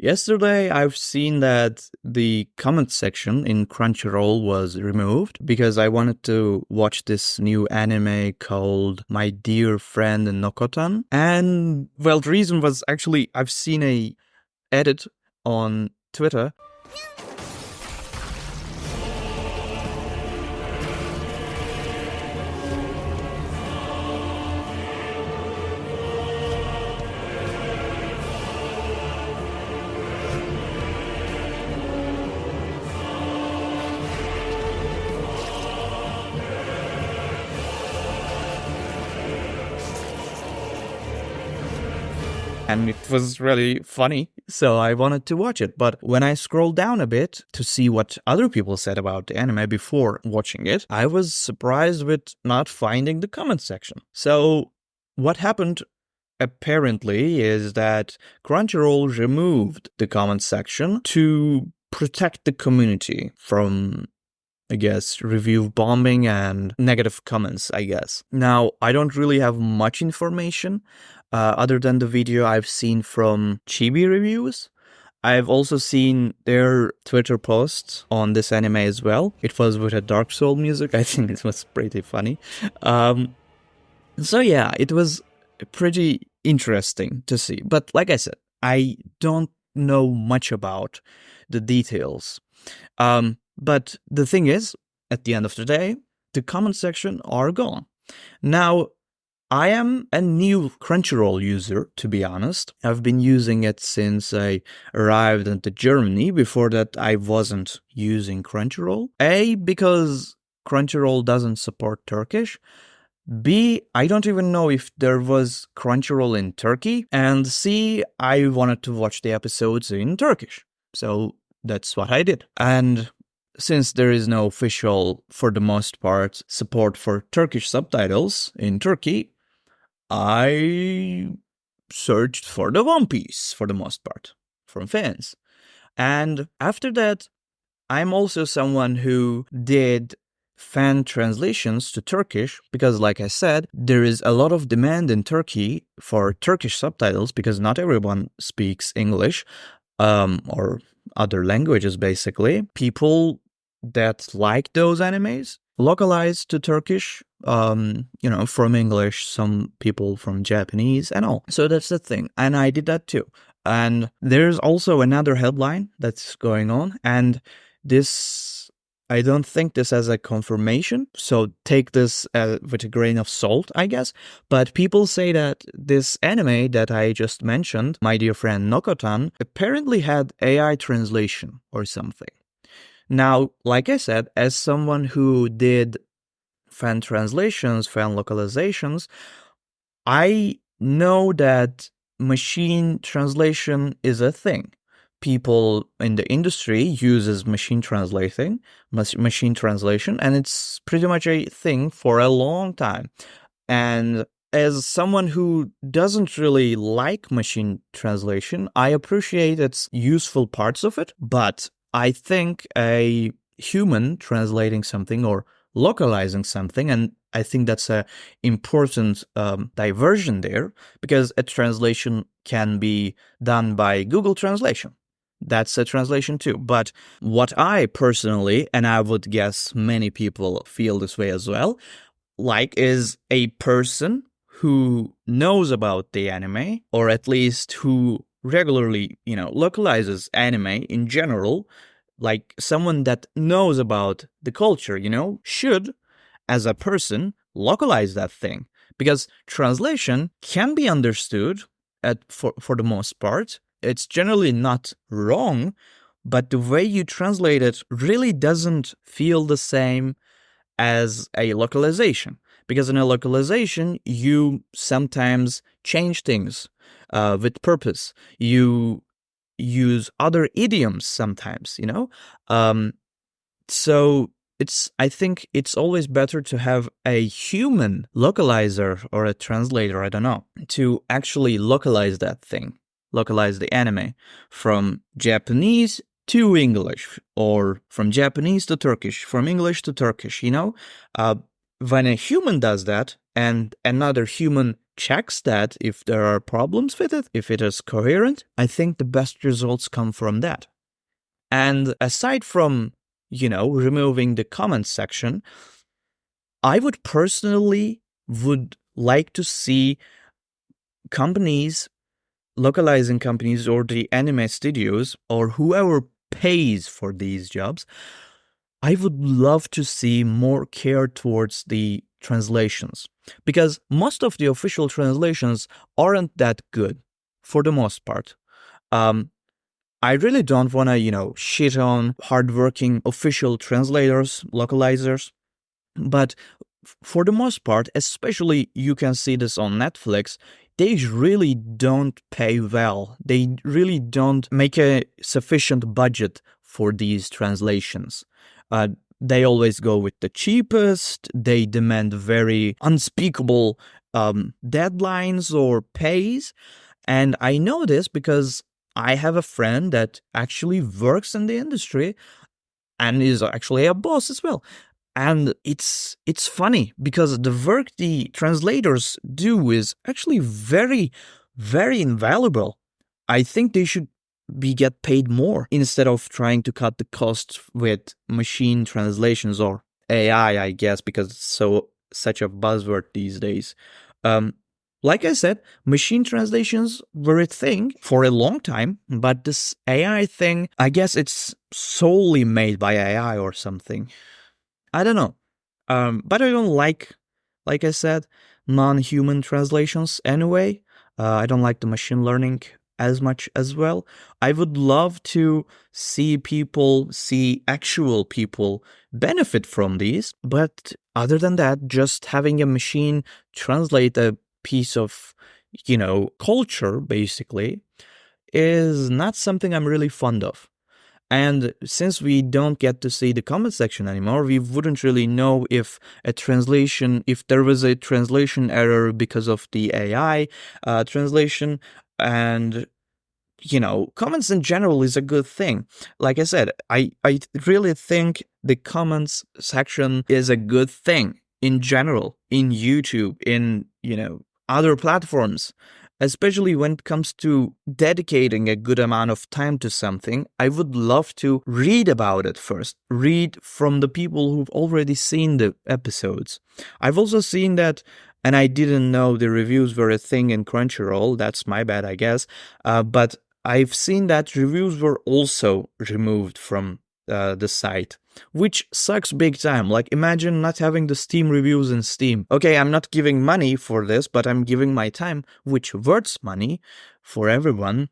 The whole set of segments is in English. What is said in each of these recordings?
Yesterday, I've seen that the comment section in Crunchyroll was removed because I wanted to watch this new anime called My Dear Friend Nokotan. And, well, the reason was actually I've seen a edit on Twitter. And it was really funny, so I wanted to watch it. But when I scrolled down a bit to see what other people said about the anime before watching it, I was surprised with not finding the comment section. So what happened apparently is that Crunchyroll removed the comment section to protect the community from, I guess, review bombing and negative comments, I guess. Now, I don't really have much information other than the video I've seen from Chibi Reviews. I've also seen their Twitter posts on this anime as well. It was with a Dark Soul music. I think it was pretty funny. So yeah, it was pretty interesting to see. But like I said, I don't know much about the details. But the thing is, at the end of the day, the comment section are gone. Now, I am a new Crunchyroll user, to be honest. I've been using it since I arrived into Germany. Before that, I wasn't using Crunchyroll. A, because Crunchyroll doesn't support Turkish. B, I don't even know if there was Crunchyroll in Turkey. And C, I wanted to watch the episodes in Turkish. So that's what I did. And since there is no official, for the most part, support for Turkish subtitles in Turkey, I searched for the One Piece, for the most part, from fans. And after that, I'm also someone who did fan translations to Turkish because, like I said, there is a lot of demand in Turkey for Turkish subtitles because not everyone speaks English or other languages, basically. People that like those animes localized to Turkish, from English, some people from Japanese and all. So that's the thing. And I did that too. And there's also another headline that's going on. And this, I don't think this as a confirmation. So take this with a grain of salt, I guess. But people say that this anime that I just mentioned, My Dear Friend Nokotan, apparently had AI translation or something. Now, like I said, as someone who did fan translations, fan localizations, I know that machine translation is a thing. People in the industry uses machine translation, and it's pretty much a thing for a long time. And as someone who doesn't really like machine translation, I appreciate its useful parts of it, but I think a human translating something or localizing something, and I think that's an important diversion there, because a translation can be done by Google Translation. That's a translation too. But what I personally, and I would guess many people feel this way as well, like is a person who knows about the anime, or at least who regularly, localizes anime in general, like someone that knows about the culture, should, as a person, localize that thing. Because translation can be understood for the most part. It's generally not wrong, but the way you translate it really doesn't feel the same as a localization. Because in a localization, you sometimes change things with purpose. You use other idioms sometimes, So I think it's always better to have a human localizer or a translator, I don't know, to actually localize that thing, localize the anime from Japanese to English, or from Japanese to Turkish, from English to Turkish, When a human does that and another human checks that if there are problems with it, if it is coherent, I think the best results come from that. And aside from, removing the comments section, I would personally would like to see companies, localizing companies or the anime studios or whoever pays for these jobs, I would love to see more care towards the translations, because most of the official translations aren't that good for the most part. I really don't want to, shit on hardworking official translators, localizers, but for the most part, especially you can see this on Netflix, they really don't pay well. They really don't make a sufficient budget for these translations. They always go with the cheapest. They demand very unspeakable deadlines or pays. And I know this because I have a friend that actually works in the industry and is actually a boss as well. And it's funny because the work the translators do is actually very, very invaluable. I think they should get paid more instead of trying to cut the cost with machine translations or AI, I guess, because it's such a buzzword these days. Like I said, machine translations were a thing for a long time, but this AI thing, I guess it's solely made by AI or something. I don't know. But I don't like I said, non-human translations anyway. I don't like the machine learning as much as well. I would love to see actual people benefit from these. But other than that, just having a machine translate a piece of, culture, basically, is not something I'm really fond of. And since we don't get to see the comment section anymore, we wouldn't really know if there was a translation error because of the AI translation. And, comments in general is a good thing. Like I said, I really think the comments section is a good thing in general, in YouTube, in, other platforms. Especially when it comes to dedicating a good amount of time to something, I would love to read about it first. Read from the people who've already seen the episodes. I've also seen that, and I didn't know the reviews were a thing in Crunchyroll. That's my bad, I guess. But I've seen that reviews were also removed from the site, which sucks big time. Like, imagine not having the Steam reviews in Steam. Okay, I'm not giving money for this, but I'm giving my time, which worths money for everyone.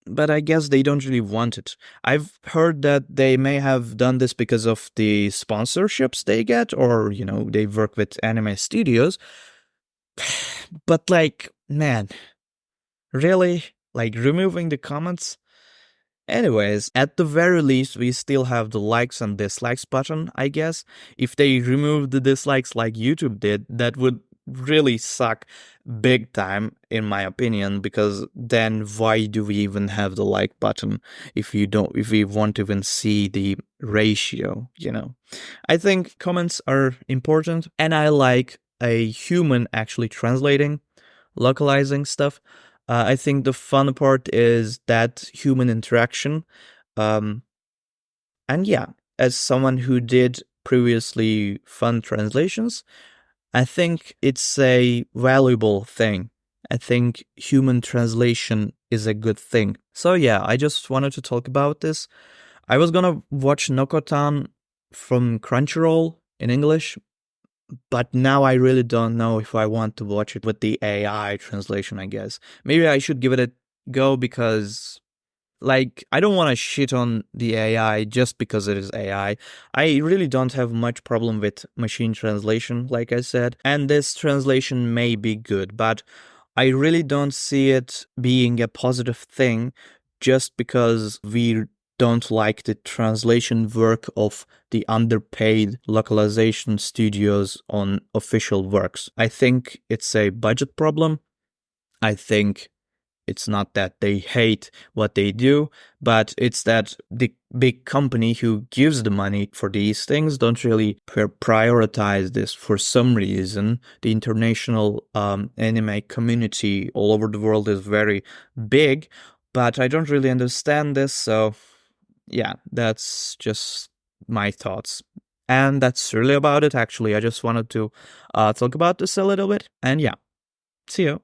But I guess they don't really want it. I've heard that they may have done this because of the sponsorships they get, or, they work with anime studios. But, like, man, really? Like, removing the comments? Anyways, at the very least, we still have the likes and dislikes button, I guess. If they remove the dislikes like YouTube did, that would really suck big time, in my opinion, because then why do we even have the like button if we won't even see the ratio, I think comments are important, and I like a human actually translating, localizing stuff. I think the fun part is that human interaction. And yeah, as someone who did previously fun translations, I think it's a valuable thing. I think human translation is a good thing. So yeah, I just wanted to talk about this. I was gonna watch Nokotan from Crunchyroll in English, but now I really don't know if I want to watch it with the AI translation, I guess. Maybe I should give it a go because, I don't want to shit on the AI just because it is AI. I really don't have much problem with machine translation, like I said, and this translation may be good, but I really don't see it being a positive thing just because we don't like the translation work of the underpaid localization studios on official works. I think it's a budget problem. I think It's not that they hate what they do, but it's that the big company who gives the money for these things don't really prioritize this for some reason. The international anime community all over the world is very big, but I don't really understand this. So yeah, that's just my thoughts. And that's really about it, actually. I just wanted to talk about this a little bit. And yeah, see you.